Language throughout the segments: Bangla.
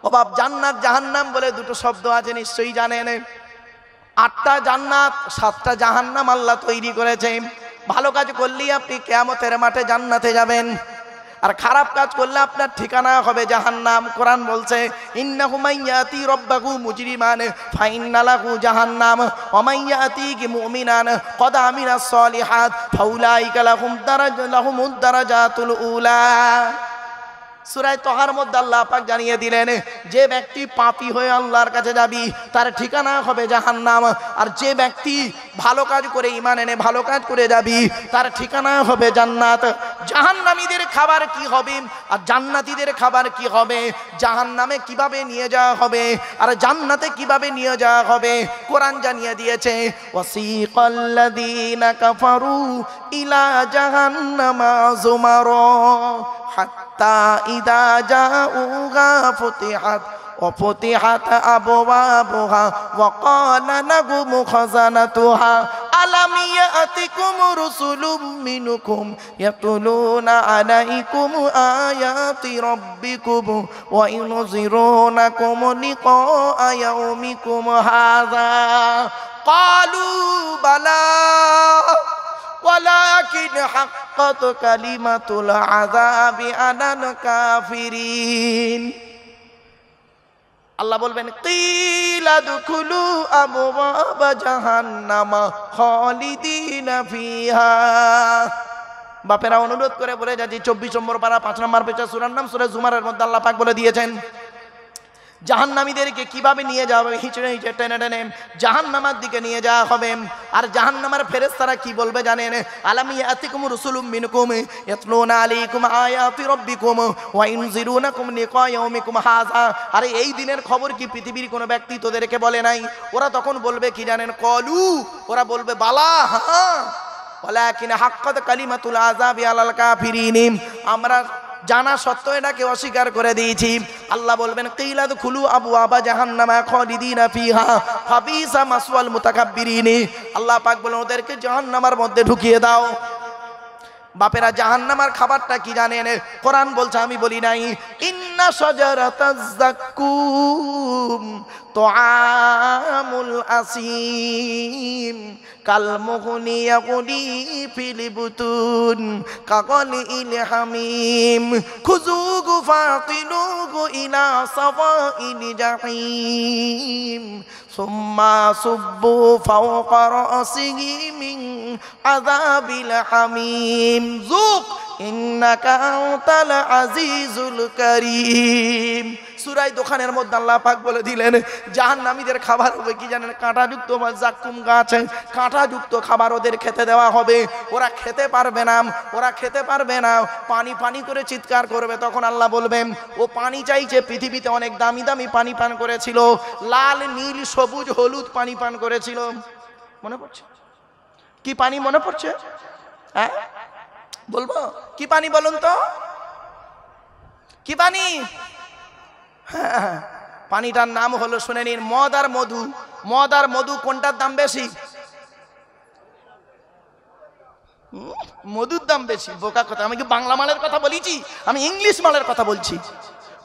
ও বাপ, জান্নাত জাহান্নাম বলে দুটো শব্দ আছে, নিশ্চয়ই জানেন। 8টা জান্নাত 7টা জাহান্নাম আল্লাহ তৈরি করেছে। ভালো কাজ করলেই আপনি কিয়ামতের মাঠে জান্নাতে যাবেন, আর খারাপ কাজ করলে আপনার ঠিকানা হবে জাহান্নাম। কোরআন বলছে ইন্নাহু মাইয়াতি রাব্বাহু মুজরিমান ফাইন্না লাহু জাহান্নাম ওয়া মাইয়াতিহি মুমিনান ক্বাদ আমিলাস সলিহাত ফাউলাইকা লাহুমুদ দারাজাতুল উলা। সূরা তাহার মধ্যে আল্লাহ পাক জানিয়ে দিলেন, যে ব্যক্তি পাপী হয়ে আল্লাহর কাছে যাবি তার ঠিকানা হবে জাহান্নাম, আর যে ব্যক্তি ভালো কাজ করে ঈমান এনে ভালো কাজ করে যাবি তার ঠিকানা হবে জান্নাত। জাহান্নামীদের খাবার কি হবে আর জান্নাতীদের খাবার কি হবে, জাহান্নামে কিভাবে নিয়ে যাওয়া হবে আর জান্নাতে কিভাবে নিয়ে যাওয়া হবে, কোরআন জানিয়ে দিয়েছে ওয়াসিকাল্লাযীনা কাফারু ইলা জাহান্নামা যুমারা হাত্তা ইদা জাউহা ফুতিহাত আবওয়াবুহা ওয়া ক্বালা লাহুম খাযানাতুহা আলাম ইয়াতিকুম রাসূলুম মিনকুম ইয়াতুলুনা আলাইকুম আয়াতি রাব্বিকুম ওয়া ইউনযিরুনাকুম লিকা ইয়াউমিকুম হাযা ক্বালু বালা ওয়ালাকিন হাক্কাত কালিমাতুল আযাবি আলাল কাফিরিন। আল্লাহ বলবেন কিলা দুখুলু আবওয়াবা জাহান্নামা খালিদিনা ফিহা। বাপেরা অনুরোধ করে বলে যাচ্ছি 24 নম্বর পারা 5 নম্বর পেজে সূরার নাম সূরা জুমারের মধ্যে আল্লাহ পাক বলে দিয়েছেন জাহান্নামীদেরকে কিভাবে নিয়ে যাওয়া হবে, হিচড়ে হিচড়ে টেনে টেনে জাহান্নামের দিকে নিয়ে যাওয়া হবে। আর জাহান্নামের ফেরেশতারা কি বলবে জানেন, আলাম ইয়াতিকুম রাসূলুম মিনকুম ইয়াতলুনা আলাইকুম আয়াতি রাব্বিকুম ওয়া ইউনযিরুনাকুম লিকা ইয়াউমিকুম হাযা। আরে এই দিনের খবর কি পৃথিবীর কোনো ব্যক্তি তোদেরকে বলে নাই? ওরা তখন বলবে কি জানেন, কলু, ওরা বলবে বালা, হ্যাঁ, ওয়ালাকিন হাক্কাত কালিমাতুল আযাবি আলাল কাফিরিন, আমরা জানা সত্ত্বেও এটাকে অস্বীকার করে দিয়েছি। আল্লাহ বলবেন কিলা দুখুলু আবওয়াবা জাহান্নামা খালিদিনা ফিহা ফাবিসা মাসওয়াল মুতাকাব্বিরিন। আল্লাহ পাক বলেন ওদেরকে জাহান্নামের মধ্যে ঢুকিয়ে দাও। বাপেরা জাহান্নামের খাবারটা কি জানেন? কোরআন বলছে, আমি বলি নাই, ইন্না শাজারাতাজ যাক্কুম তুআমুল আসিম কালমুগনি ইয়াগুলি ফিল বুতুন কাগলি ইল হামিম খুযুহু ফাতিলুহু ইলা সাওয়াইল জাহিম সুম্মা সুব্বু ফাওকা রাসিহি মিন আযাবিল হামিম যুক ইন্নাকা আনতাল আজিজুল কারীম। সূরা দোকানের মধ্যে আল্লাহ পাক বলে দিলেন জাহান্নামীদের খাবার হবে কি জানেন, কাঁটাযুক্ত জাক্কুম গাছ, কাঁটাযুক্ত খাবার ওদের খেতে দেওয়া হবে। ওরা খেতে পারবে না, ওরা খেতে পারবে না, পানি পানি করে চিৎকার করবে। তখন আল্লাহ বলবেন ও পানি চাইছে, পৃথিবীতে অনেক দামি দামি পানি পান করেছিল, লাল নীল সবুজ হলুদ পানি পান করেছিল। মনে পড়ছে কি পানি? মনে পড়ছে? হ্যাঁ বলবো কি পানি বলুন তো, কি পানি? হ্যাঁ, পানিটার নাম হলো, শুনে নিন, মদ আর মধু। মদ আর মধু কোনটার দাম বেশি? মধুর দাম বেশি। বোকা কথা, আমি কি বাংলা মালের কথা বলেছি? আমি ইংলিশ মালের কথা বলছি।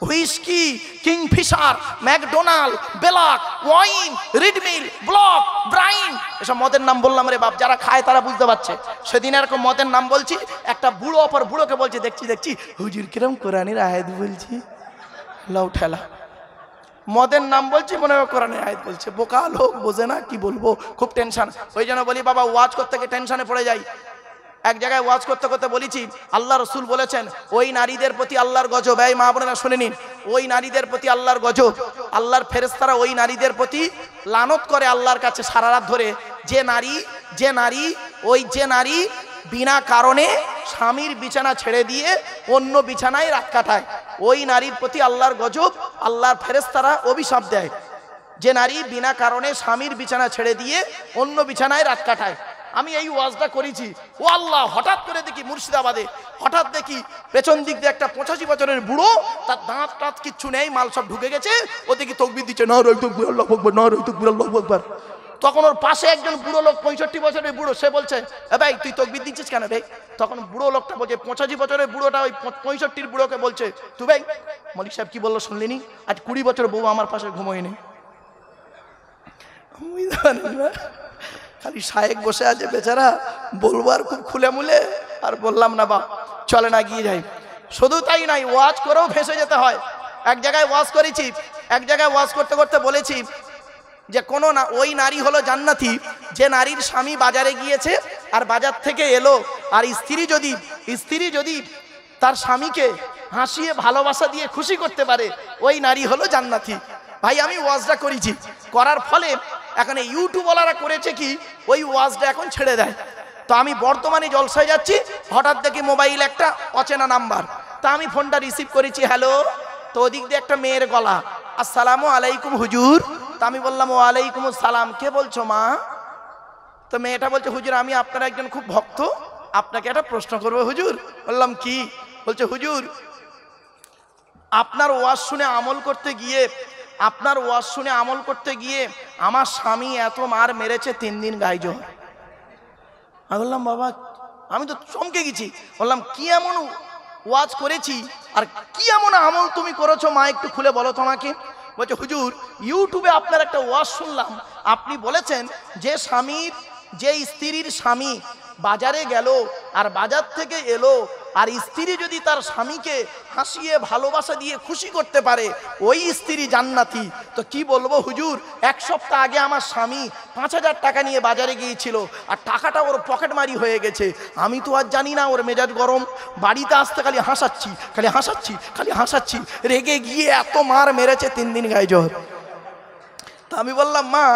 হুইস্কি, কিংফিশার, ম্যাকডোনাল্ড, বেলাক, ওয়াইন, রিডমিল, ব্লক, ব্রাইন, এসব মদের নাম বললাম রে বাপ, যারা খায় তারা বুঝতে পারছে। সেদিন এরকম মদের নাম বলছি, একটা বুড়ো অপর বুড়োকে বলছে, দেখছি হুজুর কিরম কোরআনের আয়াত বলছি, লাউ ঠেলা। মদের নাম বলছি, মনে হয় কোরআনের আয়াত বলছে। বোকা লোক, বোঝে না, কি বলবো, খুব টেনশন। ওই জন্য বলি বাবা, ওয়াজ করতে গিয়ে টেনশনে পড়ে যাই। এক জায়গায় ওয়াজ করতে করতে বলেছি, আল্লাহ রসুল বলেছেন ওই নারীদের প্রতি আল্লাহর গজব। এই মা বোনেরা শুনে নিন, ওই নারীদের প্রতি আল্লাহর গজব। আল্লাহর ফেরেশতারা ওই নারীদের প্রতি লানত করে আল্লাহর কাছে সারা রাত ধরে। যে নারী বিনা কারণে স্বামীর বিছানা ছেড়ে দিয়ে অন্য বিছানায় রাত কাটায়, ওই নারীর প্রতি আল্লাহর গজব, আল্লাহর ফেরেশতারা অভিশাপ দেয়। যে নারী বিনা কারণে স্বামীর বিছানা ছেড়ে দিয়ে অন্য বিছানায় রাত কাটায়। আমি এই ওয়াজটা করেছি, ও আল্লাহ, হঠাৎ করে দেখি মুর্শিদাবাদে, হঠাৎ দেখি পেছন দিক দিয়ে একটা 85 বছরের বুড়ো, তার দাঁত টাত কিচ্ছু নেই, মাল সব ঢুকে গেছে, ও দেখি তকবির দিচ্ছে, নারায়ে তাকবীর আল্লাহু আকবার, নারায়ে তাকবীর আল্লাহু আকবার। তখন ওর পাশে একজন বুড়ো লোক, 65 বছরের বুড়ো, সে বলছে, এ ভাই তুই তকবির দিচ্ছিস কেন ভাই? তখন বুড়ো লোকটা বলছে, 85 বছরের বুড়োটা ওই 65 বুড়োকে বলছে, তুই ভাই মল্লিক সাহেব কি বললো শুনলিনি? আজ 20 বছর বউ আমার পাশে ঘুমোয়নি। খালি শায়েক বসে আছে বেচারা, বলবো আর খুব খুলে মুলে, আর বললাম না বাপ, চলে না গিয়ে যাই। শুধু তাই নাই, ওয়াজ করেও ফেঁসে যেতে হয়। এক জায়গায় ওয়াজ করেছি, এক জায়গায় ওয়াজ করতে করতে বলেছি যে কোনো না, ওই নারী হলো জান্নাতি যে নারীর স্বামী বাজারে গিয়েছে আর বাজার থেকে এলো, আর স্ত্রী যদি তার স্বামীকে হাসিয়ে ভালোবাসা দিয়ে খুশি করতে পারে, ওই নারী হলো জান্নাতি। ভাই আমি ওয়াজটা করেছি, করার ফলে এখন এই ইউটিউবওয়ালারা করেছে কি, ওই ওয়াজটা এখন ছেড়ে দেয়। তো আমি বর্তমানে জলসায় যাচ্ছি, হঠাৎ দেখি মোবাইল একটা অচেনা নাম্বার, তা আমি ফোনটা রিসিভ করেছি, হ্যালো। তো ওদিক দিয়ে একটা মেয়ের গলা, আসসালামু আলাইকুম হুজুর। তা আমি বললাম ওয়ালাইকুম আসসালাম, কে বলছো মা? তো মেয়েটা বলছে, হুজুর আমি আপনার একজন খুব ভক্ত, আপনাকে একটা প্রশ্ন করবো হুজুর। বললাম কি? বলছে, হুজুর আপনার ওয়াজ শুনে আমল করতে গিয়ে আমার স্বামী এত মার মেরেছে, 3 দিন গায়ে জ্বর। আমি বললাম বাবা, আমি তো চমকে গেছি। বললাম কি এমন ওয়াজ করেছি আর কি এমন আমল তুমি করেছো মা, একটু খুলে বলো তো আমাকে। বলছে, হুজুর ইউটিউবে আপনার একটা ওয়াজ শুনলাম, আপনি বলেছেন যে স্ত্রীর স্বামী বাজারে গেল আর বাজার থেকে এলো, আর স্ত্রী যদি তার স্বামীকে হাসিয়ে ভালোবাসা দিয়ে খুশি করতে পারে, ওই স্ত্রী জান্নাতি। তো কি বলবো হুজুর, 1 সপ্তাহ আগে আমার স্বামী 5000 টাকা নিয়ে বাজারে গিয়েছিল, আর টাকাটা ওর পকেট মারি হয়ে গেছে। আমি তো আর জানি না ওর মেজাজ গরম, বাড়িতে আসতে খালি হাসাচ্ছি, রেগে গিয়ে এত মার মেরেছে, 3 দিন গায়ে জ্বর। তা আমি বললাম মা,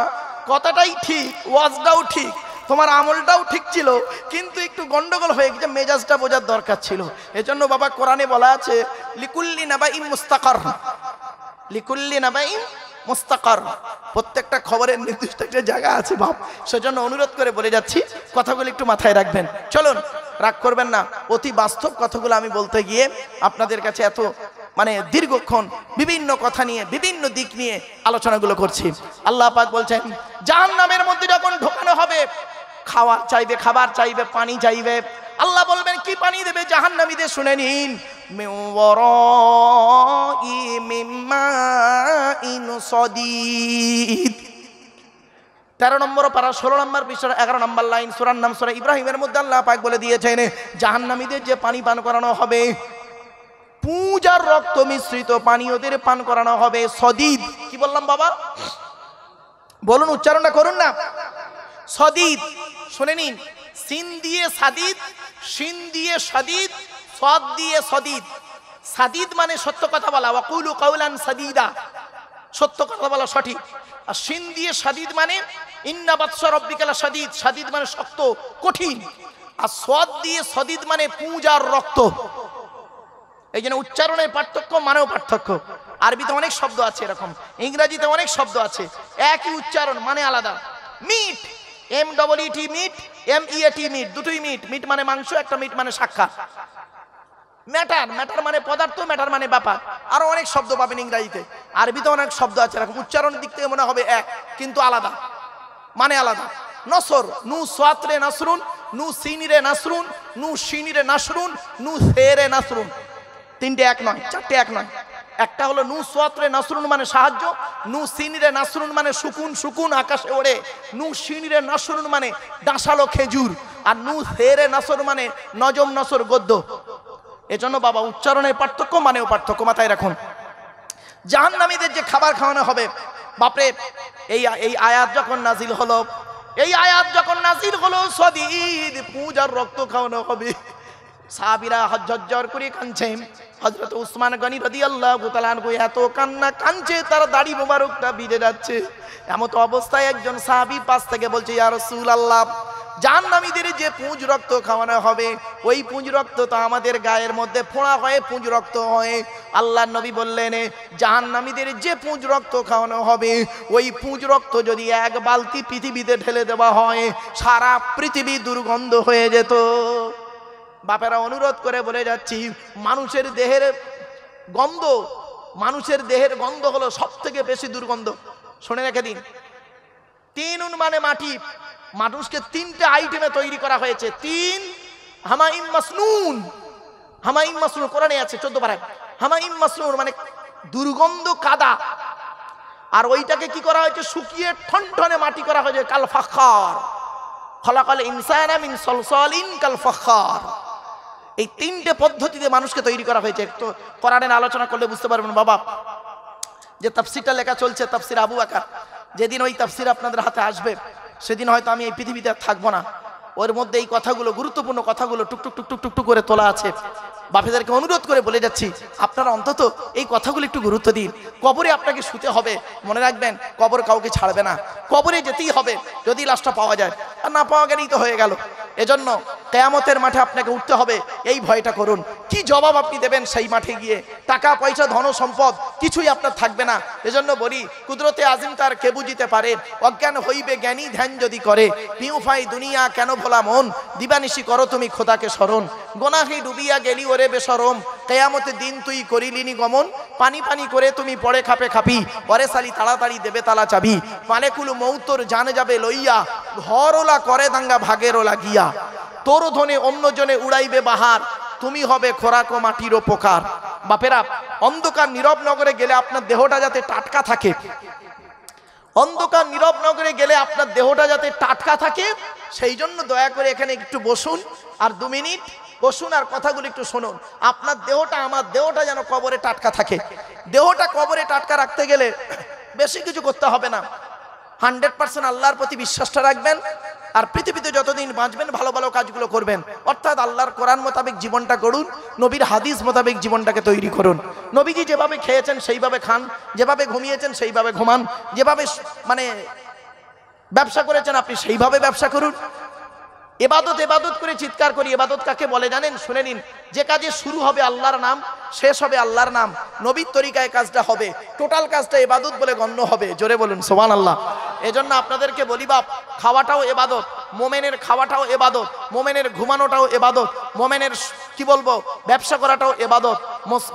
কথাটাই ঠিক, ওয়াজটাও ঠিক, তোমার আমলটাও ঠিক ছিল, কিন্তু একটু গন্ডগোল হয়ে গেছে, মেজাজটা বোঝার দরকার ছিল। এজন্য বাবা কোরআনে বলা আছে, লিকুল্লি নাবাইন মুস্তাকার, প্রত্যেকটা খবরের নির্দিষ্ট একটা জায়গা আছে বাপ। সেজন্য অনুরোধ করে বলে যাচ্ছি, কথাগুলো একটু মাথায় রাখবেন। চলুন, রাগ করবেন না, অতি বাস্তব কথাগুলো আমি বলতে গিয়ে আপনাদের কাছে এত দীর্ঘক্ষণ বিভিন্ন কথা নিয়ে, বিভিন্ন দিক নিয়ে আলোচনাগুলো করছি। আল্লাহ পাক বলছেন, জাহান্নামের মধ্যে যখন ঢোকানো হবে, খাবার চাইবে, পানি চাইবে। আল্লাহ বলবেন কি পানি দেবে জাহান্নামীদের, শুনে নিন, মিন ওয়ারাই মিম্মাইন সাদীদ। 13 নম্বর পারা 16 নম্বর পৃষ্ঠার 11 নম্বর লাইন, সূরার নাম সূরা ইব্রাহিমের মধ্যে আল্লাহ পাক বলে দিয়েছেন, জাহান্নামীদের যে পানি পান করানো হবে, পূজার রক্ত মিশ্রিত পানি ওদের পান করানো হবে। সদীদ কি বললাম বাবা? বলুন, উচ্চারণটা করুন না। সদীদ, শুনে নিন, সিন দিয়ে সাদিদ, শিন দিয়ে সাদিদ, সদ দিয়ে সদীদ। সাদিদ মানে সত্য কথা বলা, ওয়াকুলু কাউলান সাদিদা, সত্য কথা বলা সঠিক। আর শিন দিয়ে সাদিদ মানে ইন্না বাতশা রাব্বিকা লাশাদীদ, সাদিদ মানে শক্ত কঠিন। আর সদ দিয়ে সদীদ মানে পূজার রক্ত। এই জন্য উচ্চারণের পার্থক্য, মানেও পার্থক্য। আরবিতে অনেক শব্দ আছে এরকম, ইংরেজিতে অনেক শব্দ আছে, একই উচ্চারণ মানে আলাদা। Meet, MEET, meet, MEAT meat, দুটোই মিট। মিট মানে মাংস, একটা মিট মানে সাক্ষা। ম্যাটার মানে পদার্থ, ম্যাটার মানে ব্যাপার। আরো অনেক শব্দ পাবেন ইংরেজিতে, আরবিতে অনেক শব্দ আছে এরকম, উচ্চারণের দিক থেকে মনে হবে এক, কিন্তু আলাদা, মানে আলাদা। নসর, নু সাতরে নাসরুন, নু সিনিরে নাসরুন, নু শিনিরে নাসরুন, নু সেরে নাসরুন। 3টে এক নয়, 4টে এক নয়। একটা হলো নু সাতরে নাসরুন মানে সাহায্য, নু সিনিরে নাসরুন মানে শুকুন আকাশে ওড়ে, নু শিনিরে নাসরুন মানে ডাঁশালো খেজুর, আর নু সেরে নাসর মানে নজম নসর গদ্য। এজন্য বাবা উচ্চারণের পার্থক্য, মানেও পার্থক্য, মাথায় রাখুন। জাহান্নামীদের যে খাবার খাওয়ানো হবে, বাপরে, এই আয়াত যখন নাজিল হলো, সদীদ পূজার রক্ত খাওয়ানো হবে। সাহাবীরা ঝরঝর করে কাঁদছে। হযরত উসমান গনি রাদিয়াল্লাহু তাআলা আনহু এত কান্না কাঁদছে, তার দাড়ি মোবারকটা ভিজে যাচ্ছে। এমত অবস্থায় একজন সাহাবী পাশ থেকে বলছে, ইয়া রাসূলুল্লাহ, জাহান্নামীদের যে পুঁজ রক্ত খাওয়ানো হবে, ওই পুঁজ রক্ত তো আমাদের গায়ের মধ্যে ফোঁড়া হয়ে পুঁজ রক্ত হয়। আল্লাহর নবী বললেন, জাহান্নামীদের যে পুঁজ রক্ত খাওয়ানো হবে, ওই পুঁজ রক্ত যদি 1 বালতি পৃথিবীতে ঢেলে দেওয়া হয়, সারা পৃথিবী দুর্গন্ধ হয়ে যেত। বাপেরা অনুরোধ করে বলে যাচ্ছি, মানুষের দেহের গন্ধ হলো সব থেকে বেশি দুর্গন্ধ। শুনে রেখে দিন, তিনুন মানে মাটি। মানুষকে তিনটে আইটেমে তৈরি করা হয়েছে। তিন হামাইম মাসনুন, হামাইম মাসনুন কোরআনে আছে 14 পারায়। হামাইম মাসনুন মানে দুর্গন্ধ কাদা, আর ওইটাকে কি করা হয়েছে শুকিয়ে ঠনঠনে মাটি করা হয়েছে। কাল ফাখার, খলাকাল ইনসানা মিন সলসালিন কাল ফাখার। এই তিনটে পদ্ধতিতে মানুষকে তৈরি করা হয়েছে। তো কোরআনের আলোচনা করলে বুঝতে পারবেন বাবা, যে তাফসিরটা লেখা চলছে তাফসির আবু বকর, যেদিন ওই তাফসির আপনাদের হাতে আসবে সেদিন হয়তো আমি এই পৃথিবীতে থাকবো না। ওর মধ্যে এই কথাগুলো, গুরুত্বপূর্ণ কথাগুলো টুকটুক টুকটুক টুকটুক করে তোলা আছে। বাপেদেরকে অনুরোধ করে বলে যাচ্ছি, আপনারা অন্তত এই কথাগুলো একটু গুরুত্ব দিন। কবরে আপনাকে শুতে হবে, মনে রাখবেন কবর কাউকে ছাড়বে না, কবরে যেতেই হবে যদি লাশটা পাওয়া যায়, আর না পাওয়া গেলেই তো হয়ে গেল। এজন্য কিয়ামতের মাঠে আপনাকে উঠতে হবে, এই ভয়টা করুন। কি জবাব আপনি দেবেন সেই মাঠে গিয়ে? টাকা পয়সা ধন সম্পদ কিছুই আপনার থাকবে না। এজন্য বলি, কুদরতে আজিম তার কে বুঝিতে পারে, অজ্ঞান হইবে জ্ঞানী ধ্যান যদি করে। পিউফাই দুনিয়া কেন ভোলা মন, দিবানিশি করো তুমি খোদাকে স্মরণ। গোনাহে ডুবিয়া গেলি ওরে বেশরম, কিয়ামতের দিন তুই করিলিনি গমন। পানি পানি করে তুমি পড়ে খাপে খাপি, পরে সালি তাড়াতাড়ি দেবে তালা চাবি। মালেকুল মৌতর জান যাবে লইয়া, ঘরওলা করে দাঙ্গা ভাগেরওলা গিয়া। তোর ধনে অন্য জনে উড়াইবে বাহার, তুমি হবে খোরাক ও মাটির উপকার। বাপেরা, অন্ধকার নীরব নগরে গেলে আপনার দেহটা যাতে টাটকা থাকে, অন্ধকার নীরব নগরে গেলে আপনার দেহটা যাতে টাটকা থাকে, সেই জন্য দয়া করে এখানে একটু বসুন, আর 2 মিনিট বসুন আর কথাগুলো একটু শুনুন। আপনার দেহটা, আমার দেহটা যেন কবরে টাটকা থাকে। দেহটা কবরে টাটকা রাখতে গেলে বেশি কিছু করতে হবে না। 100% আল্লাহর প্রতি বিশ্বাসটা রাখবেন, আর পৃথিবীতে যতদিন বাঁচবেন ভালো ভালো কাজগুলো করবেন। অর্থাৎ আল্লাহর কোরআন মোতাবেক জীবনটা গড়ুন, নবীর হাদিস মোতাবেক জীবনটাকে তৈরি করুন। নবীজি যেভাবে খেয়েছেন সেইভাবে খান, যেভাবে ঘুমিয়েছেন সেইভাবে ঘুমান, যেভাবে মানে ব্যবসা করেছেন আপনি সেইভাবে ব্যবসা করুন। ইবাদত ইবাদত করে চিৎকার করি। ইবাদত কাকে বলে জানেন? শুনে নিন। যে কাজে শুরু হবে আল্লাহর নাম, শেষ হবে আল্লাহর নাম, নবীর তরিকায় কাজটা হবে, টোটাল কাজটা ইবাদত বলে গণ্য হবে। জোরে বলুন সুবহানাল্লাহ। এজন্য আপনাদেরকে বলি বাপ, খাওয়াটাও ইবাদত, মোমেনের খাওয়াটাও ইবাদত, মোমেনের ঘুমানোটাও ইবাদত, মোমেনের কি বলবো ব্যবসা করাটাও ইবাদত,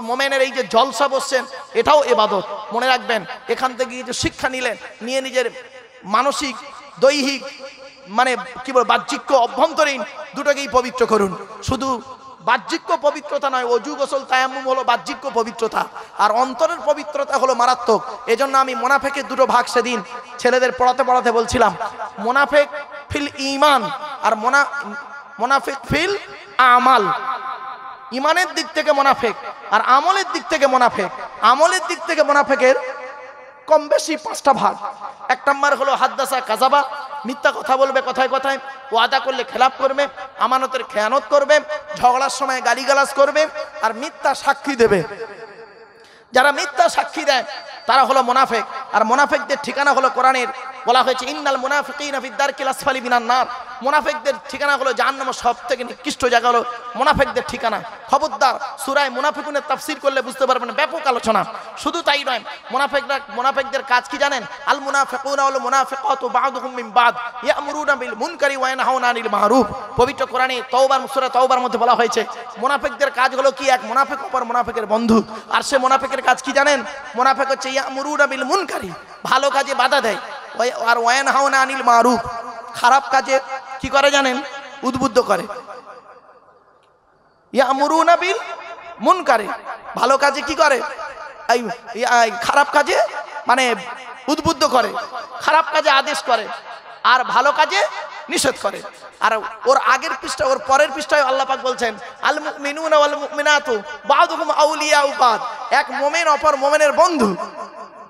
মোমেনের এই যে জলসা বসছেন এটাও ইবাদত। মনে রাখবেন, এখান থেকে যে শিক্ষা নিলেন, নিয়ে নিজের মানসিক দৈহিক মানে কি বল বাহ্যিক অভ্যন্তরীণ দুটোকেই পবিত্র করুন। শুধু বাহ্যিক পবিত্রতা নয়, অজু গোসল তায়াম্মুম হলো বাহ্যিক পবিত্রতা, আর অন্তরের পবিত্রতা হলো মারাত্মক। এজন্য আমি মুনাফিকের 2টো ভাগ সেদিন ছেলেদের পড়াতে পড়াতে বলছিলাম। মুনাফিক ফিল ঈমান আর মুনাফিক ফিল আমাল। ঈমানের দিক থেকে মুনাফিক আর আমলের দিক থেকে মুনাফিক। আমলের দিক থেকে মুনাফিকের কম বেশি 5টা ভাগ। 1 নম্বর হলো হাদ্দাসা কাযাবা, মিথ্যা কথা বলবে কথায় কথায়, ওয়াদা করলে খেলাপ করবে, আমানতের খেয়ানত করবে, ঝগড়ার সময় গালিগালাজ করবে, আর মিথ্যা সাক্ষী দেবে। যারা মিথ্যা সাক্ষী দেয় তারা হলো মুনাফিক। আর মুনাফিকদের ঠিকানা হলো কোরআনের বলা হয়েছে ইন্নাল মুনাফিকিনা ফিদ দারকিল আসফালি মিনান নার। মুনাফিকদের ঠিকানা হলো জাহান্নামের সবথেকে নিকৃষ্ট জায়গা হলো মুনাফিকদের ঠিকানা। খবরদার, সূরা মুনাফিকুনের তাফসীর করলে বুঝতে পারবেন, ব্যাপক আলোচনা। শুধু তাই নয়, মুনাফিকদের কাজ কি জানেন? আল মুনাফিকুনা ওয়াল মুনাফিকাতু বা'দুহুম মিন বা'দ ইয়া'মুরুনা বিল মুনকারি ওয়া ইয়ানহাউনা আনিল মা'রুফ। পবিত্র কোরআনে সূরা তাওবার মধ্যে বলা হয়েছে মুনাফিকদের কাজ হলো কি? এক মুনাফিক অপর মুনাফিকের বন্ধু। আর সে মুনাফিকের কাজ কি জানেন? মুনাফিক হচ্ছে ইয়া'মুরুনা বিল মুনকারি, ভালো কাজে বাধা দেয়, আর ওয়া ইয়ানহাউনা আনিল মা'রুফ, খারাপ কাজে কি করে জানেন? উদ্বুদ্ধ করে। ইয়া'মুরুনা বিল মুনকারি, ভালো কাজে কি করে? খারাপ কাজে মানে উদ্বুদ্ধ করে, খারাপ কাজে আদেশ করে, আর ভালো কাজে নিষেধ করে। আর ওর আগের পৃষ্ঠা, ওর পরের পৃষ্ঠায় আল্লাহ পাক বলছেন আল মুমিনুনা ওয়াল মুমিনাতু বা'দুহুম আউলিয়াউ বা'দ। এক মুমিন অপর মুমিনের বন্ধু।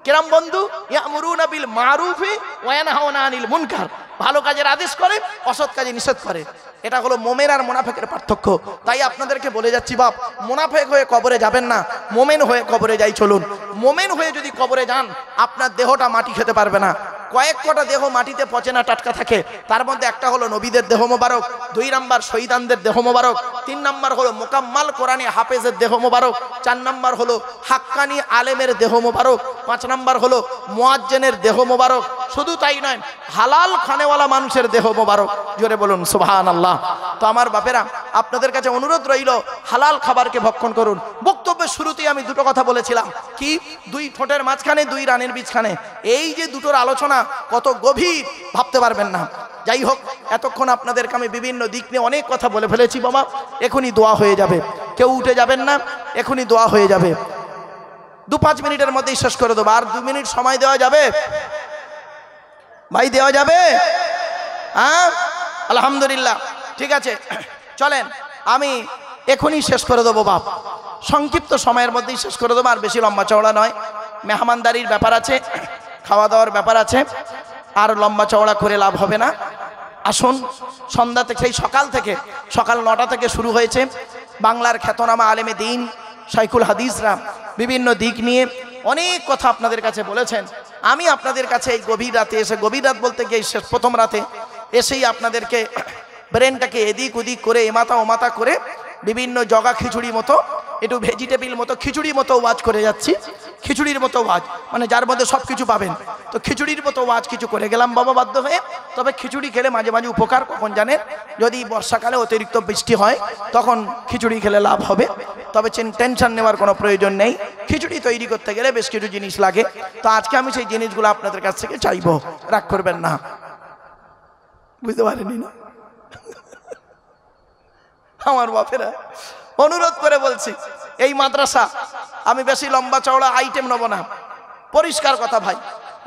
কিরম বন্ধু? ইয়া'মুরুনা বিল মা'রুফি ওয়া ইয়ানহাউনা আনিল মুনকার, ভালো কাজের আদেশ করে, অসৎ কাজে নিষেধ করে। এটা হলো মুমিন আর মুনাফিকের পার্থক্য। তাই আপনাদেরকে বলে যাচ্ছি বাপ, মুনাফিক হয়ে কবরে যাবেন না, মুমিন হয়ে কবরে যাই চলুন। মুমিন হয়ে যদি কবরে যান, আপনার দেহটা মাটি খেতে পারবে না। কয়েক কটা দেহ মাটিতে পচে না, টাটকা থাকে। তার মধ্যে একটা হলো নবীদের দেহ মোবারক, 2 নম্বর শহীদানদের দেহ মোবারক, 3 নম্বর হলো মোকাম্মাল কোরআনে হাফেজের দেহ মোবারক, 4 নম্বর হলো হাক্কানি আলেমের দেহ মোবারক, 5 নম্বর হলো মুয়াজ্জিনের দেহ মোবারক। শুধু তাই নয়, হালাল খানেওয়ালা মানুষের দেহ মোবারক। জোরে বলুন সুবহানাল্লাহ। তো আমার বাপেরা, আপনাদের কাছে অনুরোধ রইল, হালাল খাবারকে ভক্ষণ করুন। বক্তব্যের শুরুতেই আমি 2টো কথা বলেছিলাম, কি? 2 ঠোঁটের মাঝখানে 2 রানের বীজখানে। এই যে 2টোর আলোচনা, রচনা কত গভীর ভাবতে পারবেন না। যাই হোক, এতক্ষণ আপনাদেরকে আমি বিভিন্ন দিক নিয়ে অনেক কথা বলে ফেলেছি বাবা। এখনই দোয়া হয়ে যাবে, কেউ উঠে যাবেন না, এখনই দোয়া হয়ে যাবে। 2-5 মিনিটের মধ্যেই শেষ করে দেবো। আর 2 মিনিট সময় দেওয়া যাবে ভাই? দেওয়া যাবে? হ্যাঁ, আলহামদুলিল্লাহ, ঠিক আছে। চলেন, আমি এখনই শেষ করে দেবো বাপ, সংক্ষিপ্ত সময়ের মধ্যেই শেষ করে দেবো, আর বেশি লম্বা চওড়া নয়। মেহমানদারির ব্যাপার আছে, খাওয়া দাওয়ার ব্যাপার আছে, আর লম্বা চওড়া করে লাভ হবে না। আসুন, সন্ধ্যা থেকে, সেই সকাল 9টা থেকে শুরু হয়েছে। বাংলার খ্যাতনামা আলেমে দিন শাইখুল হাদিসরা বিভিন্ন দিক নিয়ে অনেক কথা আপনাদের কাছে বলেছেন। আমি আপনাদের কাছে এই গভীর রাতে এসে, গভীর রাত বলতে গিয়ে শেষ প্রথম রাতে এসেই আপনাদেরকে ব্রেনটাকে এদিক ওদিক করে এমাতা ওমাতা করে বিভিন্ন জগা খিচুড়ি মতো, একটু ভেজিটেবিল মতো খিচুড়ির মতো ওয়াজ করে যাচ্ছি। খিচুড়ির মতো ওয়াজ মানে যার মধ্যে সব কিছু পাবেন, তো খিচুড়ির মতো ওয়াজ কিছু করে গেলাম বাবা বাধ্য হয়ে। তবে খিচুড়ি খেলে মাঝে মাঝে উপকার কখন জানেন? যদি বর্ষাকালে অতিরিক্ত বৃষ্টি হয় তখন খিচুড়ি খেলে লাভ হবে। তবে টেনশন নেওয়ার কোনো প্রয়োজন নেই। খিচুড়ি তৈরি করতে গেলে বেশ কিছু জিনিস লাগে, তো আজকে আমি সেই জিনিসগুলো আপনাদের কাছ থেকে চাইবো, রাগ করবেন না। বুঝতে পারেনি না আমার বাপেরা? অনুরোধ করে বলছি, এই মাদ্রাসা আমি বেশি লম্বা চওড়া আইটেম নেব না, পরিষ্কার কথা ভাই।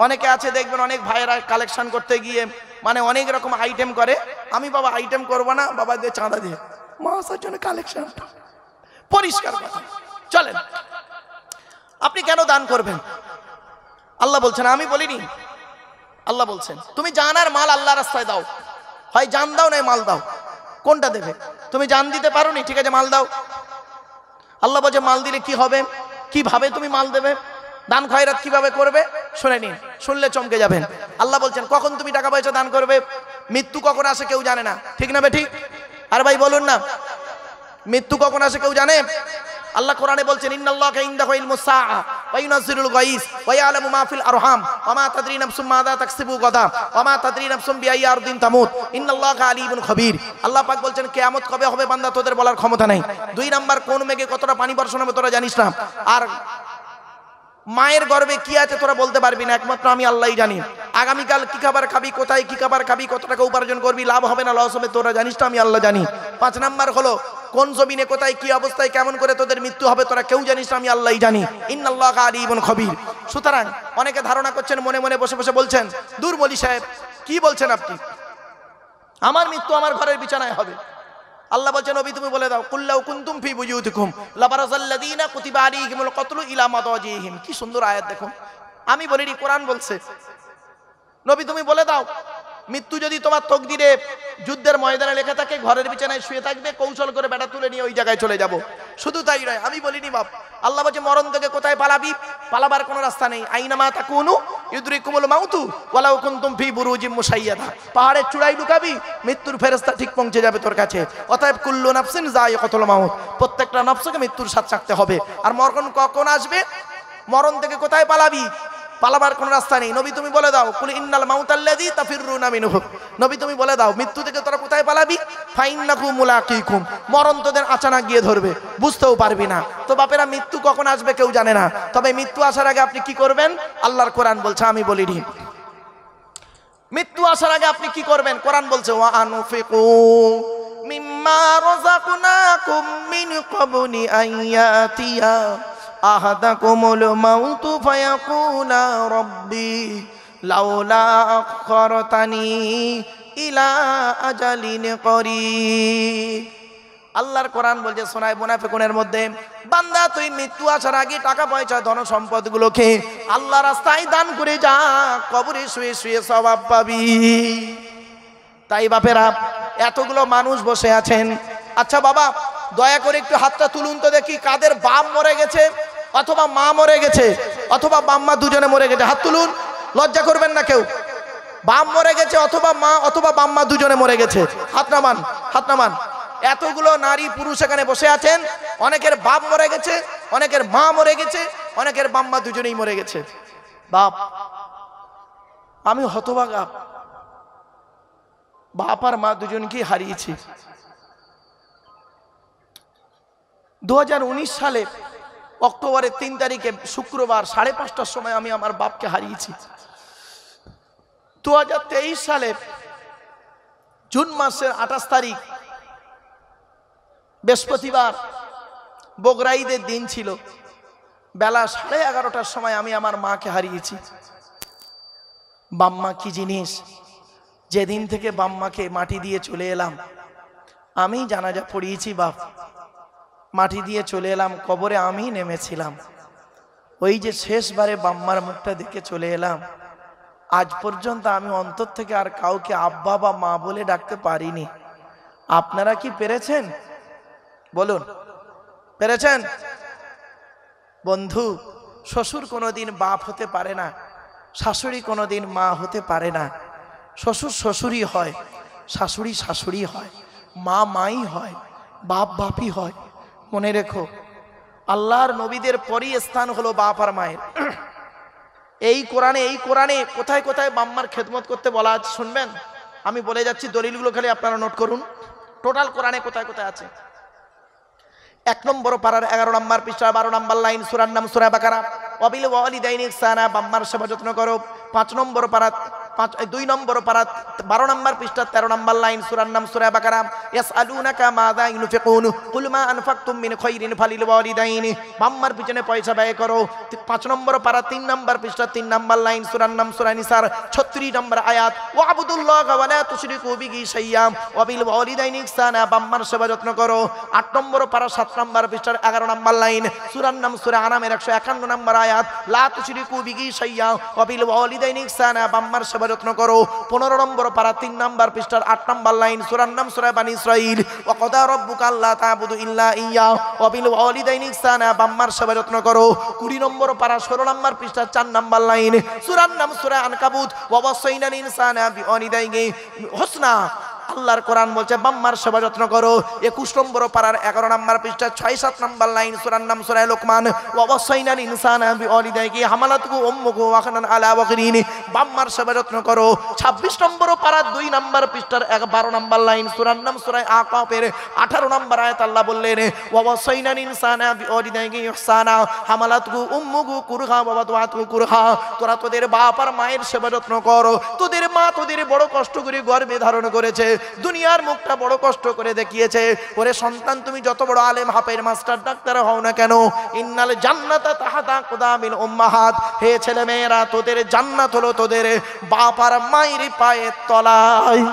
অনেকে আছে দেখবেন, অনেক ভাইয়েরা কালেকশন করতে গিয়ে মানে অনেক রকম আইটেম করে। আমি বাবা আইটেম করব না, বাবা দিয়ে চাঁদা দিয়ে মাসার জন্য কালেকশন, পরিষ্কার কথা। চলেন, আপনি কেন দান করবেন? আল্লাহ বলছেন, আমি বলিনি, আল্লাহ বলছেন তুমি জান আর মাল আল্লাহ রাস্তায় দাও। হয় জান দাও নয় মাল দাও, কোনটা দেবে? তুমি জান দিতে পারো নি, ঠিক আছে মাল দাও। আল্লাহ বলছে মাল দিলে কি হবে, কিভাবে তুমি মাল দেবে, দান খয়রাত কিভাবে করবে? শুনে নিন, শুনলে চমকে যাবেন। আল্লাহ বলছেন কখন তুমি টাকা পয়সা দান করবে? মৃত্যু কখন আসে কেউ জানে না, ঠিক না বেঠিক? আর ভাই বলুন না, মৃত্যু কখন আসে কেউ জানে? আল্লাহ কোরআনে বলছেন ইন্নাল্লাহা ইনদাহু ইলমুস সাআ ওয়া ইউনাজ্জিলুল গায়স ওয়া ইয়ালামু মা ফিল আরহাম ওয়া মা তাদরি নাফসুম মাযা তাকসিবু গাদা ওয়া মা তাদরি নাফসুম বিআইয়ি আরদিন তামুত ইন্নাল্লাহা আলিমুন খাবীর। আল্লাহ পাক বলছেন কিয়ামত কবে হবে বান্দা তোদের বলার ক্ষমতা নাই। 2 নাম্বার, কোন মেঘে কতটা পানি বর্ষণ হবে তোরা জানিস না। আর মায়ের গর্ভে কি আছে তোরা বলতে পারবি না, একমাত্র আমি আল্লাহই জানি। আগামীকাল কি খাবার খাবি, কোথায় কি খাবার খাবি, কত টাকা উপার্জন করবি, লাভ হবে না লস হবে তোরা জানিস না, আমি আল্লাহ জানি। 5 নাম্বার হলো কোন জমিনে কোথায় কি অবস্থায় কেমন করে তোদের মৃত্যু হবে তোরা কেউ জানিস না, আমি আল্লাহই জানি। ইন্নাল্লাহা আলিমুন খাবীর। সুতরাং অনেকে ধারণা করছেন, মনে মনে বসে বসে বলছেন, দূর মলি সাহেব কি বলছেন আপনি, আমার মৃত্যু আমার ঘরের বিছানায় হবে। আল্লাহ বলছেন নবী তুমি বলে দাও, কুল্লাউ কুনতুম ফি বুয়ুতিকুম লাবারাযাল্লাযীনা কুতিবা আলাইহিমুল কতলু ইলা মাদাজিহিম। কি সুন্দর আয়াত দেখুন, আমি বলিনি, কোরআন বলছে। নবী তুমি বলে দাও, মৃত্যু যদি তোমার তকদিরে যুদ্ধের ময়দানে লেখা থাকে, ঘরের বিছানায় শুয়ে থাকবে, কৌশল করে বেটা তুলে নিয়ে ওই জায়গায় চলে যাব। শুধু তাই নয়, আমি বলিনি বাপ, আল্লাহ বলছে মরণ থেকে কোথায় পালাবি, পালাবার কোনো রাস্তা নেই। আইনামা তাকুনু ইউদরিকুমুল মাউতু ওয়ালাউ কুনতুম ফি বুরুজিম মুশাইয়াদা। পাহাড়ের চূড়ায় লুকাবি, মৃত্যুর ফেরেশতা ঠিক পৌঁছে যাবে তোর কাছে। অতএব কুল্লু নাফসিন যায়িকাতুল মাউত, প্রত্যেকটা নফসকে মৃত্যুর স্বাদ চাখতে হবে। আর মরণ কখন আসবে, মরণ থেকে কোথায় পালাবি, পালাবার কোন রাস্তা নেই। নবী তুমি বলে দাও, কুল ইন্নাল মাউতাল্লাযী তাফিরুনা মিনহু। নবী তুমি বলে দাও, মৃত্যু থেকে তোরা কোথায় পালাবি, ফাইন্নাকু মুলাকিকুম, মরণ তোদের আচানক গিয়ে ধরবে, বুঝতেও পারবি না। তো বাপেরা মৃত্যু কখন আসবে কেউ জানে না, তবে মৃত্যু আসার আগে আপনি কি করবেন আল্লাহর কোরআন বলছে, আমি বলিনি। মৃত্যু আসার আগে আপনি কি করবেন, কোরআন বলছে ওয়া আনফিকু মিম্মা রাযাকনাকুম মিন ক্বাবলি আইয়াতিয়া আহাদাকুমুল মাউতু ফায়াকুলা রাব্বি লাউলা আখখারতানি ইলা আজালিন করিব। আল্লাহর কোরআন বলছে সূরা মুনাফিকুনের মধ্যে, বান্দা তুই মৃত্যু আসার আগে টাকা পয়সা ধন সম্পদগুলোকে আল্লাহ রাস্তায় দান করে যা, কবরে শুয়ে শুয়ে সওয়াব পাবি। তাই বাপেরা এতগুলো মানুষ বসে আছেন, আচ্ছা বাবা দয়া করে একটু হাতটা তুলুন তো দেখি, কাদের বাপ মরে গেছে অথবা মা মরে গেছে অথবা বাম্মা দুজনে মরে গেছে, হাত তুলুন, লজ্জা করবেন না কেউ। বাপ মরে গেছে অথবা মা অথবা বাম্মা দুজনে মরে গেছে, হাত নামান, হাত নামান। এতগুলো নারী পুরুষ এখানে বসে আছেন, অনেকের বাপ মরে গেছে, অনেকের মা মরে গেছে, অনেকের বাম্মা দুজনেই মরে গেছে। বাপ, আমি হতভাগা, বাপ আর মা দুজনকেই হারিয়েছি। 2019 সালে অক্টোবরের 3 তারিখে শুক্রবার 5:30টার সময় আমি আমার বাপকে হারিয়েছি। 2023 সালের জুন মাসের 28 তারিখ বৃহস্পতিবার, বকরা ঈদের দিন ছিল। বেলা 11:30টার সময় আমি আমার মাকে হারিয়েছি। বাম্মা কি জিনিস, যেদিন থেকে বাম্মাকে মাটি দিয়ে চলে এলাম, আমি জানাজা পড়িয়েছি বাপ, মাটি দিয়ে চলে এলাম, কবরে আমি নেমেছিলাম। ওই যে শেষবারে বাম্মার মুখটা দেখে চলে এলাম, আজ পর্যন্ত আমি অন্তর থেকে আর কাউকে আব্বা বা মা বলে ডাকতে পারিনি। আপনারা কি পেরেছেন? বলুন, পেরেছেন? বন্ধু, শ্বশুর কোনোদিন বাপ হতে পারে না, শাশুড়ি কোনোদিন মা হতে পারে না। শ্বশুর শ্বশুরই হয়, শাশুড়ি শাশুড়ি হয়, মা মাই হয়, বাপ বাপই হয়। মনে রেখো, আল্লাহর নবীদের পরই স্থান হলো বাপ আর মায়ের। এই কোরআনে কোথায় কোথায় বাম্মার খেদমত করতে বলা আছে শুনবেন? আমি বলে যাচ্ছি, দলিলগুলো খালি আপনারা নোট করুন। টোটাল কোরআনে কোথায় কোথায় আছে। 1 নম্বর পারার 11 নম্বর পৃষ্ঠা 12 নম্বর লাইন, সূরার নাম সূরা বাকারা, ওয়াবিল ওয়ালিদাইনি ইহসানা, বাম্মার সেবা যত্ন করো। 5 নম্বর পারা 2 নম্বর পারা 12 নম্বর পৃষ্ঠা 13 নম্বর লাইন, সূরার নাম সূরা বাকারা, ইয়াসআলুনাকা মাযা ইউনফিকুন কুল মা আনফাকতুম মিন খায়রিন ফালিল ওয়ালিদাইনি, বাম্মার পিছনে পয়সা ব্যয় করো। 5 নম্বর পারা 3 নম্বর পৃষ্ঠা 3 নম্বর লাইন, সূরার নাম সূরা নিসার 36 নম্বর আয়াত, ওয়াবুদুল্লাহা ওয়া লা তুশরিকু বিহি শাইয়্যা ওয়াবিল ওয়ালিদাইনি ইহসানা, বাম্মার সেবা যত্ন করো। 8 নম্বর পারা 7 নম্বর পৃষ্ঠার 11 নম্বর লাইন, সূরার নাম সূরা আনামের 151 নম্বর আয়াত, লা তুশরিকু বিহি শাইয়্যা ওয়াবিল ওয়ালিদাইনি ইহসানা, বাম্মার সেবা যত্ন করো। 15 নম্বর পারা 3 নম্বর পৃষ্ঠার 8 নম্বর লাইন, সূরার নাম সূরা বানী ইসরাঈল, ওয়া কাদা রাব্বুকা আল্লা তা'বুদু ইল্লা ইয়্যা ওয়াবিল ওয়ালিদাইনি ইহসানা, বাম্মার সেবা যত্ন করো। 20 নম্বর পারা 16 নম্বর পৃষ্ঠার 4 নম্বর লাইন, সূরার নাম সূরা আনকাবুত, ওয়া ওয়াসাইনাল ইনসানা বিওয়ালিদাইহি হুসনা, আল্লাহর কোরআন বলছে বাম্মার সেবা যত্ন করো। 21 নম্বর পারার 11 নম্বর পৃষ্ঠা 6-7 নম্বর লাইন, সূরার নাম সূরা লোকমান, ওয়া ওয়াসাইনাল ইনসানা বিওয়ালিদাইহি হামালাতুহু উম্মুহু ওয়াহানান আলা ওয়াকরিন, বাম্মার সেবা যত্ন করো। 26 নম্বর পারার 2 নম্বর পৃষ্ঠার 12 নম্বর লাইন, সূরার নাম সূরা আকাফের 18 নম্বর আয়াত, আল্লাহ বললেন ওয়া ওয়াসাইনাল ইনসানা বিওয়ালিদাইহি ইহসানা হামালাতুহু উম্মুহু কুরহা ওয়া ওয়াদাতুহু কুরহা, তোরা তোদের বাপ আর মায়ের সেবা যত্ন কর। তোদের মা তোদের বড় কষ্ট করে গর্ভে ধারণ করেছে, দুনিয়ার মুখটা বড় কষ্ট করে দেখিয়েছে। ওরে সন্তান, তুমি যত বড় আলেম, হাফেজ, মাস্টার, ডাক্তার হও না কেন, ইন্নাল জান্নাতা তাহাতা কুদামিল উম্মাহাত, হে ছেলে মেয়েরা, তোদের জান্নাত হলো তোদের বাপ আর মায়ের পায়ের তলায়।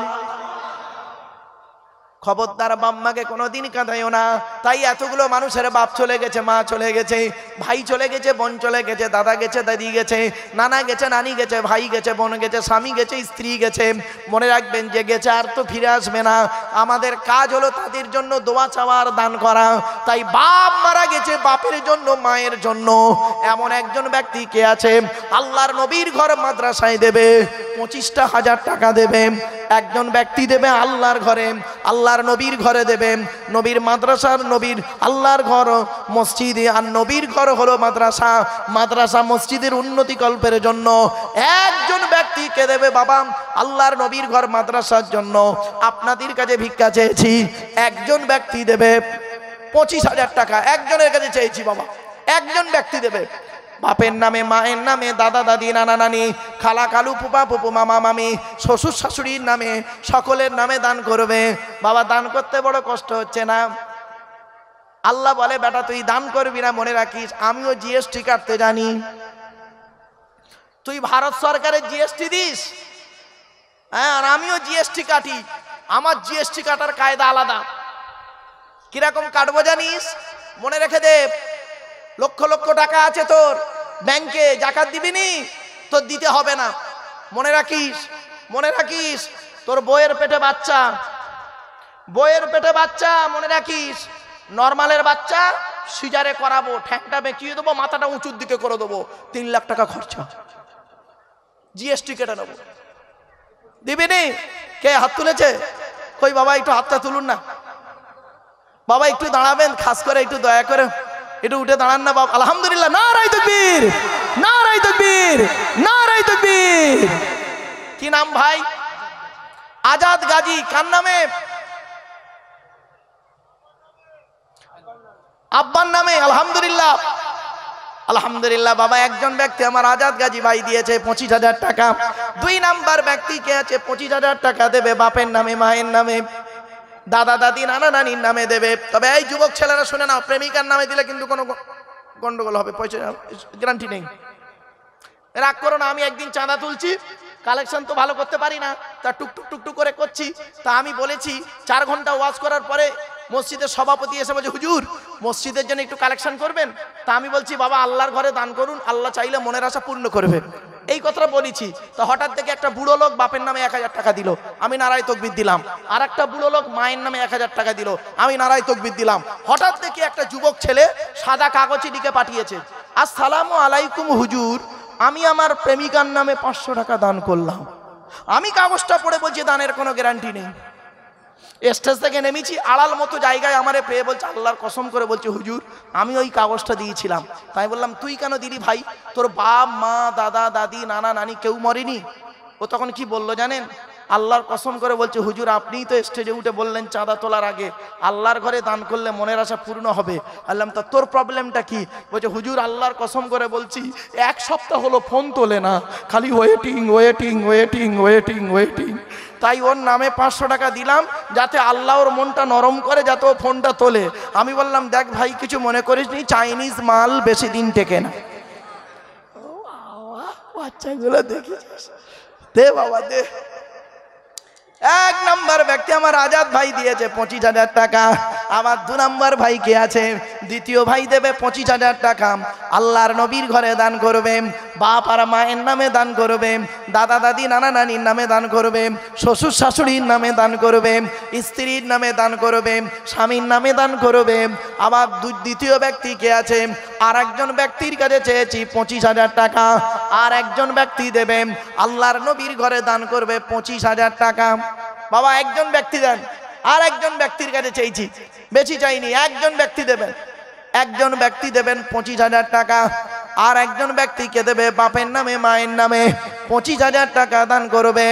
খবরদার বাম্মাকে কোনোদিন কাঁদাইও না। তাই এতগুলো মানুষের বাপ চলে গেছে, মা চলে গেছে, ভাই চলে গেছে, বোন চলে গেছে, দাদা গেছে, দাদি গেছে, নানা গেছে, নানি গেছে, ভাই গেছে, বোন গেছে, স্বামী গেছে, স্ত্রী গেছে। মনে রাখবেন, যে গেছে আর তো ফিরে আসবে না। আমাদের কাজ হলো তাদের জন্য দোয়া চাওয়ার, দান করা। তাই বাপ মারা গেছে, বাপের জন্য, মায়ের জন্য এমন একজন ব্যক্তি কে আছে, আল্লাহর নবীর ঘর মাদ্রাসায় দেবে 25,000 টাকা দেবে। একজন ব্যক্তি দেবে আল্লাহর ঘরে, আল্লাহর নবীর ঘরে দেবে। নবীর মাদ্রাসার, নবীর আল্লাহর ঘর মসজিদে, আর নবীর ঘর হলো মাদ্রাসা। মাদ্রাসা মসজিদের উন্নতি কল্পের জন্য একজন ব্যক্তিকে দেবে বাবা আল্লাহর নবীর ঘর মাদ্রাসার জন্য। আপনাদের কাছে ভিক্ষা চেয়েছি, একজন ব্যক্তি দেবে 25,000 টাকা। একজনের কাছে চেয়েছি বাবা, একজন ব্যক্তি দেবে। বাপের নামে, মায়ের নামে, দাদা দাদি, নানা নানি, খালা খালু, ফুপা ফুপু, মামা মামি, শ্বশুর শাশুড়ির নামে, সকলের নামে দান করবে। বাবা, দান করতে বড় কষ্ট হচ্ছে না? আল্লাহ বলে, বেটা তুই দান করবি না, মনে রাখিস আমিও জিএসটি কাটতে জানি। তুই ভারত সরকারের জিএসটি দিস, হ্যাঁ, আর আমিও জিএসটি কাটি। আমার জিএসটি কাটার কায়দা আলাদা। কিরকম কাটবো জানিস? মনে রেখে দে, লক্ষ লক্ষ টাকা আছে তোর ব্যাংকে, জাকাত দিবি নি, তোর দিতে হবে না। মনে রাখিস, মনে রাখিস, তোর বইয়ের পেটে বাচ্চা, বইয়ের পেটে বাচ্চা, মনে রাখিস, নরমালের বাচ্চা সিজারে করাবো, ঠ্যাংটা বেঁকিয়ে দেবো, মাথাটা উঁচুর দিকে করে দেবো, 3 লাখ টাকা খরচা, জিএসটি কেটে নেবো। দিবি নি? কে হাত তুলেছে? কই বাবা, একটু হাতটা তুলুন না বাবা, একটু দাঁড়াবেন, খাস করে একটু দয়া করে একটু উঠে দাঁড়ান না বাবা। আলহামদুলিল্লাহ, নারায়ে তাকবীর, নারায়ে তাকবীর, নারায়ে তাকবীর। কি নাম ভাই? আজাদ গাজী। কার নামে? আব্বার নামে। আলহামদুলিল্লাহ। আলহামদুলিল্লাহ বাবা, একজন ব্যক্তি আমার আজাদ গাজী ভাই দিয়েছে 25,000 টাকা। 2 নাম্বার ব্যক্তি কে আছে 25,000 টাকা দেবে বাপের নামে, মায়ের নামে, দাদা দাদি নানা নানির নামে দেবে। তবে এই যুবক ছেলেরা শুনে নাও, প্রেমিকার নামে দিলে কিন্তু কোনো গন্ডগোল হবে, পয়সা গ্যারান্টি নেই। রাগ করো না, আমি একদিন চাঁদা তুলছি, কালেকশন তো ভালো করতে পারি না, তা টুকটুক টুকটুক করে করছি। তা আমি বলেছি 4 ঘন্টা ওয়াজ করার পরে মসজিদের সভাপতি এসে বলছে, হুজুর মসজিদের জন্য একটু কালেকশন করবেন। তা আমি বলছি, বাবা আল্লাহর ঘরে দান করুন, আল্লাহ চাইলে মনের আশা পূর্ণ করবে, এই কথাটা বলেছি। তো হঠাৎ থেকে একটা বুড়ো লোক বাপের নামে 1000 টাকা দিল, আমি নারায় তকবীর দিলাম। আর একটা বুড়ো লোক মায়ের নামে 1000 টাকা দিল, আমি নারায় তকবীর দিলাম। হঠাৎ থেকে একটা যুবক ছেলে সাদা কাগজে লিখে পাঠিয়েছে, আসসালামু আলাইকুম হুজুর, আমি আমার প্রেমিকার নামে 500 টাকা দান করলাম। আমি কাগজটা পড়ে বলছি দানের কোনো গ্যারান্টি নেই। স্টেজ থেকে নেমেছি, আড়াল মতো জায়গায় আমারে পেয়ে বলছে, আল্লাহর কসম করে বলছে হুজুর আমি ওই কাগজটা দিয়েছিলাম। তাই বললাম, তুই কেন দিলি ভাই? তোর বাপ মা দাদা দাদি নানা নানি কেউ মরেনি? ও তখন কি বললো জানেন? আল্লাহর কসম করে বলছে, হুজুর আপনিই তো স্টেজে উঠে বললেন চাঁদা তোলার আগে আল্লাহর ঘরে দান করলে মনের আশা পূর্ণ হবে। বললাম, তা তোর প্রবলেমটা কি? বলছে, হুজুর আল্লাহর কসম করে বলছি 1 সপ্তাহ হলো ফোন তোলে না, খালি waiting waiting waiting waiting waiting. তাই ওর নামে 500 টাকা দিলাম, যাতে আল্লাহ ওর মনটা নরম করে, যাতে ও ফোনটা তোলে। আমি বললাম, দেখ ভাই কিছু মনে করিস নি, চাইনিজ মাল বেশি দিন টেকে না। বাচ্চাগুলো দেখিস, দে বাবা দে। 1 নাম্বার ব্যক্তি আমার আজাদ ভাই দিয়েছে 25,000 টাকা। আমার 2 নাম্বার ভাই কে আছে? দ্বিতীয় ভাই দেবে 25,000 টাকা, আল্লাহর নবীর ঘরে দান করবে, বাপ আর মায়ের নামে দান করবে, দাদা দাদি নানা নানির নামে দান করবে, শ্বশুর শাশুড়ির নামে দান করবে, স্ত্রীর নামে দান করবে, স্বামীর নামে দান করবে। আবার দ্বিতীয় ব্যক্তি কে আছে? আর একজন ব্যক্তির কাছে চেয়েছি 25,000 টাকা, আর একজন ব্যক্তি দেবে আল্লাহর নবীর ঘরে দান করবে 25,000 টাকা। বাবা একজন ব্যক্তি দেন, আর একজন ব্যক্তির কাছে চেয়েছি, বেশি চাইনি, একজন ব্যক্তি দেবেন, একজন ব্যক্তি দেবেন 25,000 টাকা, আর একজন ব্যক্তিকে দেবে বাপের নামে মায়ের নামে 25,000 টাকা দান করবে।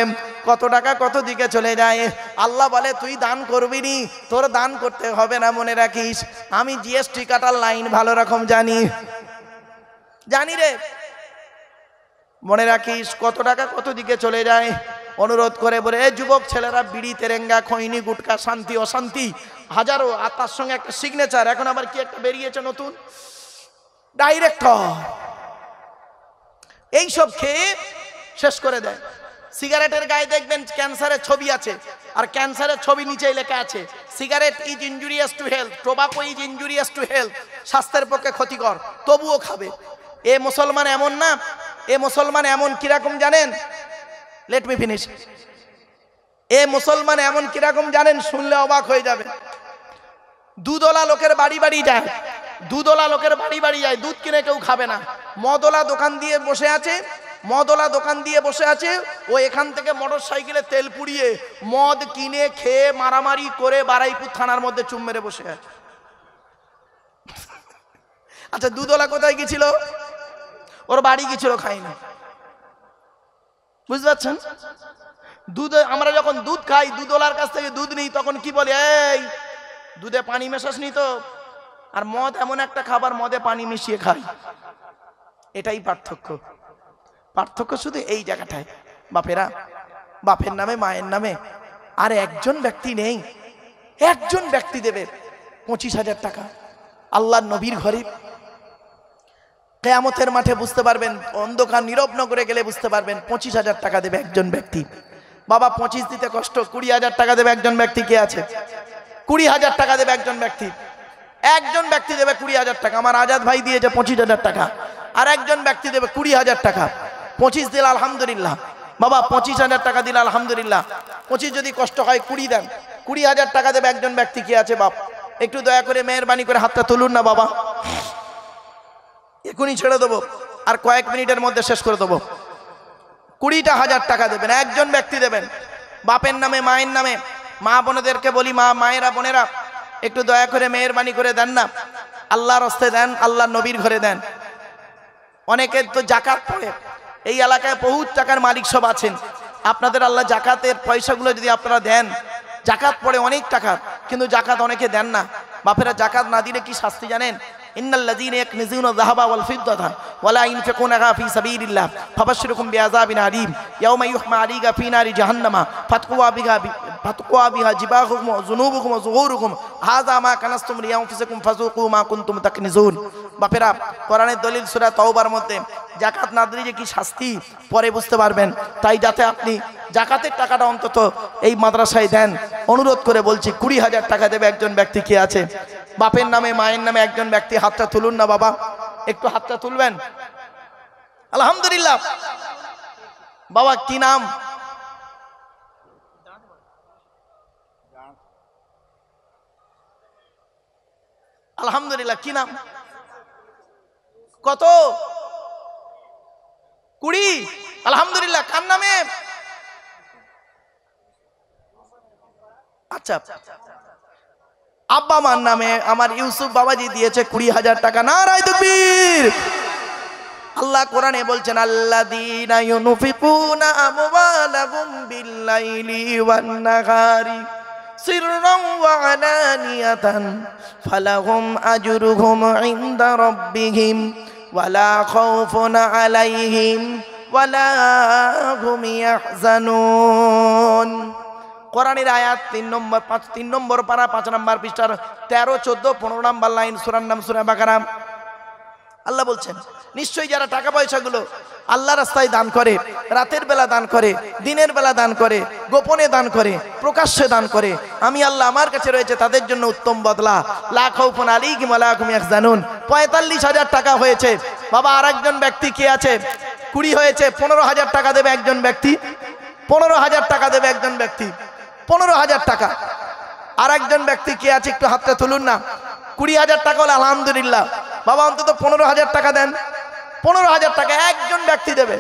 কত টাকা কত দিকে চলে যায়? আল্লাহ বলে, তুই দান করবি নি, তোর দান করতে হবে না, মনে রাখিস আমি জিএসটি কাটার লাইন ভালো রকম জানি, জানি রে, মনে রাখিস কত টাকা কত দিকে চলে যায়। অনুরোধ করে বলে, এই যুবক ছেলেরা বিড়ি তেরেঙ্গা খৈনি গুটকা শান্তি অশান্তি হাজারো, আর তার সঙ্গে একটা সিগনেচার, এখন আবার কি একটা বেরিয়েছে নতুন, ডাইরেক্টর, এইসব খেয়ে শেষ করে দেয়। সিগারেটের গায়ে দেখবেন ক্যান্সারের ছবি আছে, আর ক্যান্সারের ছবি নিচেই লেখা আছে, cigarette is injurious to health, tobacco is injurious to health, স্বাস্থ্যের পক্ষে ক্ষতিকর, তবুও খাবে। এ মুসলমান এমন না, এ মুসলমান এমন কিরকম জানেন? Let me finish. এ মুসলমান এমন কিরকম জানেন? শুনলে অবাক হয়ে যাবে। দুধওয়ালা লোকের বাড়ি বাড়ি যায়, দুধওয়ালা লোকের বাড়ি বাড়ি যায়, দুধ কিনে কেউ খাবে না। মদওয়ালা দোকান দিয়ে বসে আছে, মদওয়ালা দোকান দিয়ে বসে আছে, ও এখান থেকে মোটর সাইকেলে তেল পুড়িয়ে মদ কিনে খেয়ে মারামারি করে বারাইপুর থানার মধ্যে চুম মেরে বসে আছে। আচ্ছা দুধওয়ালা কোথায় গেছিল? ওর বাড়ি গেছিল, খাইনি। বুঝতে পারছেন? দুধ, আমরা যখন দুধ খাই, দুধওয়ালার কাছ থেকে দুধ নিই, তখন কি বলে, এই দুধে পানি মেশাস নি তো? আর মদ এমন একটা খাবার, মদে পানি মিশিয়ে খাই। এটাই পার্থক্য। পার্থক্য শুধু এই জায়গাটায়। বাপেরা বাপের নামে মায়ের নামে আর একজন ব্যক্তি নেই, একজন ব্যক্তি দেবে 25,000 টাকা আল্লাহর নবীর ঘরে। কিয়ামতের মাঠে বুঝতে পারবেন, অন্ধকার নীরব নগরে গেলে বুঝতে পারবেন, 25,000 টাকা দেবে একজন ব্যক্তি। বাবা 25 দিতে কষ্ট, 20,000 টাকা দেবে একজন ব্যক্তি। কে আছে? 20,000 টাকা দেবে একজন ব্যক্তি। একজন ব্যক্তি দেবে 20,000 টাকা। আমার আজাদ ভাই দিয়েছে 25,000 টাকা, আর একজন ব্যক্তি দেবে 20,000 টাকা। 25 দিল আলহামদুলিল্লাহ। বাবা 25,000 টাকা দিল আলহামদুলিল্লাহ। 25 যদি কষ্ট হয় 20 দেন। 20,000 টাকা দেবে একজন ব্যক্তি। কে আছে বাপ? একটু দয়া করে মেহেরবানি করে হাতটা তুলুন না বাবা, এখনই ছেড়ে দেবো, আর কয়েক মিনিটের মধ্যে শেষ করে দেবো। 20,000 টাকা দেবেন, একজন ব্যক্তি দেবেন, বাপের নামে মায়ের নামে। মা বোনেদেরকে বলি, মা মায়েরা বোনেরা একটু দয়া করে মেহেরবানি করে দেন না, আল্লাহর রাস্তায় দেন, আল্লাহর নবীর ঘরে দেন। অনেকে তো জাকাত পড়ে, এই এলাকায় বহুত টাকার মালিক সব আছেন, আপনাদের আল্লাহ জাকাতের পয়সাগুলো যদি আপনারা দেন, জাকাত পড়ে অনেক টাকার, কিন্তু জাকাত অনেকে দেন না। বাপেরা জাকাত না দিলে কি শাস্তি জানেন? ইন্নাল্লাযীনা ইয়াকনিজুনা যাহাবা ওয়াল ফিদ্দাতা ওয়ালা ইউনফিকুনাহা ফী সাবিলিল্লাহ ফাবাশশিরহুম বিআযাবিন আলীম ইয়াওমা ইউহমা আলাইহা ফী নারি জাহান্নামা ফাতকুয়া বিহা জিবাহুকুম ওয়া যুনুবুকুম ওয়া যুহুরুকুম হাযা মা কানাসতুম লিআনফুসিকুম ফাযুকু মা কুনতুম তাকনিজুন। বাপেরা, কোরআনের দলিল সূরা তাওবার মধ্যে যাকাত না দিলে যে কি শাস্তি পরে বুঝতে পারবেন। তাই যাতে আপনি যাকাতের টাকাটা অন্তত এই মাদ্রাসায় দেন, অনুরোধ করে বলছি। 20,000 টাকা দেবে একজন ব্যক্তি। কে আছে বাপের নামে মায়ের নামে একজন ব্যক্তি? হাতটা তুলুন না বাবা, একটু হাতটা তুলবেন। আলহামদুলিল্লাহ। বাবা কি নাম? আলহামদুলিল্লাহ, কি নাম? কত? 20। আলহামদুলিল্লাহ। কার নামে? আচ্ছা, আব্বা মার নামে আমার ইউসুফ বাবাজি দিয়েছে 20,000 টাকা। নারায়ে তাকবীর। আল্লাহ কোরআনে বলছেন, আল্লাযীনা ইউনফিকুনা আমওয়ালাহুম বিল-লাইলি ওয়ান-নাহারি সিররান ওয়া আলানিয়াতান ফালাহুম আজরুহুম ইনদা রাব্বিহিম ওয়ালা খাউফুন আলাইহিম ওয়ালা হুম ইয়াহজানুন। কোরআনের আয়াত 3 নম্বর পারা 5 নম্বর পৃষ্ঠার 13, 14, 15 নম্বর লাইন, সূরার নাম সূরা বাকারা। আল্লাহ বলছেন, নিশ্চয়ই যারা টাকা পয়সাগুলো আল্লাহ রাস্তায় দান করে, রাতের বেলা দান করে, দিনের বেলা দান করে, গোপনে দান করে, প্রকাশ্যে দান করে, আমি আল্লাহ আমার কাছে রয়েছে তাদের জন্য উত্তম বদলা। লা খাউফুন আলাইহিম ওয়া লা হুম ইয়াহজানুন। 45,000 টাকা হয়েছে বাবা। আরেকজন ব্যক্তি কে আছে? 20 হয়েছে। 15,000 টাকা দেবে একজন ব্যক্তি। 15,000 টাকা দেবে একজন ব্যক্তি। 15,000 টাকা। আর একজন ব্যক্তি কে আছে? একটু হাতটা তুলুন না। 20,000 টাকা হলে আলহামদুলিল্লাহ। বাবা অন্তত 15,000 টাকা দেন। 15,000 টাকা একজন ব্যক্তি দেবে।